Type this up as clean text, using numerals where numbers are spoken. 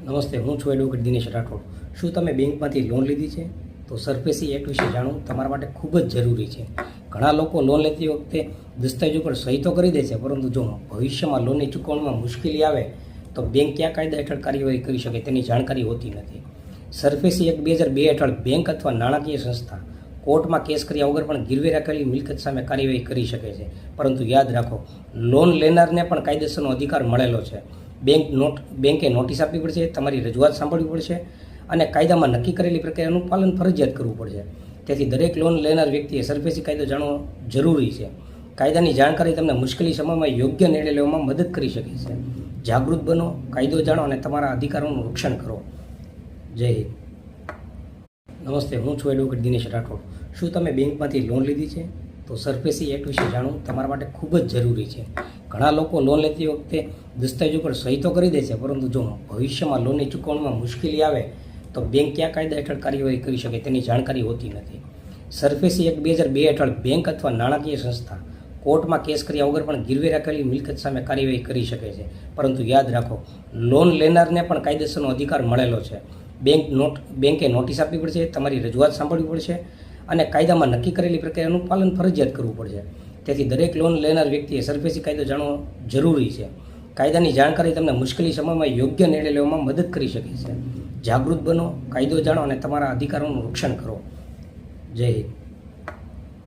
નમસ્તે, હું છું એડવોકેટ દિનેશ રાઠોડ. શું તમે બેંકમાંથી લોન લીધી છે? તો સરફેસી એક્ટ વિશે જાણવું તમારા માટે ખૂબ જ જરૂરી છે. ઘણા લોકો લોન લેતી વખતે દસ્તાવેજો પર સહી તો કરી દે છે, પરંતુ જો ભવિષ્યમાં લોનની ચૂકવણીમાં મુશ્કેલી આવે તો બેંક કયા કાયદા હેઠળ કાર્યવાહી કરી શકે તેની જાણકારી હોતી નથી. સરફેસી એક્ટ 2002 હેઠળ બેંક અથવા નાણાકીય સંસ્થા કોર્ટમાં કેસ કર્યા વગર પણ ગીરવે રાખેલી મિલકત સામે કાર્યવાહી કરી શકે છે. પરંતુ યાદ રાખો, લોન લેનારને પણ કાયદેસરનો અધિકાર મળેલો છે. બેંકે નોટિસ આપવી પડશે, તમારી રજૂઆત સાંભળવી પડશે અને કાયદામાં નક્કી કરેલી પ્રક્રિયાનું પાલન ફરજિયાત કરવું પડશે. તેથી દરેક લોન લેનાર વ્યક્તિએ સરફેસી કાયદો જાણવો જરૂરી છે. કાયદાની જાણકારી તમને મુશ્કેલી સમયમાં યોગ્ય નિર્ણય લેવામાં મદદ કરી શકે છે. જાગૃત બનો, કાયદો જાણો અને તમારા અધિકારોનું રક્ષણ કરો. જય હિન્દ. નમસ્તે, હું છું એડવોકેટ દિનેશ રાઠોડ. શું તમે બેંકમાંથી લોન લીધી છે? તો સરફેસી એક્ટ વિશે જાણવું તમારા માટે ખૂબ જ જરૂરી છે. ઘણા લોકો લોન લેતી વખતે દસ્તાવેજો પર સહી તો કરી દે છે, પરંતુ જો ભવિષ્યમાં લોનની ચૂકવણીમાં મુશ્કેલી આવે તો બેંક કયા કાયદા હેઠળ કાર્યવાહી કરી શકે તેની જાણકારી હોતી નથી. સરફેસી એક્ટ 2002 હેઠળ બેંક અથવા નાણાકીય સંસ્થા કોર્ટમાં કેસ કર્યા વગર પણ ગીરવે રાખેલી મિલકત સામે કાર્યવાહી કરી શકે છે. પરંતુ યાદ રાખો, લોન લેનારને પણ કાયદેસરનો અધિકાર મળેલો છે. બેંકે નોટિસ આપવી પડશે, તમારી રજૂઆત સાંભળવી પડશે અને કાયદામાં નક્કી કરેલી પ્રક્રિયાનું પાલન ફરજિયાત કરવું પડશે. તેથી દરેક લોન લેનાર વ્યક્તિએ સરફેસી કાયદો જાણવો જરૂરી છે. કાયદાની જાણકારી તમને મુશ્કેલી સમયમાં યોગ્ય નિર્ણય લેવામાં મદદ કરી શકે છે. જાગૃત બનો, કાયદો જાણો અને તમારા અધિકારોનું રક્ષણ કરો. જય હિન્દ.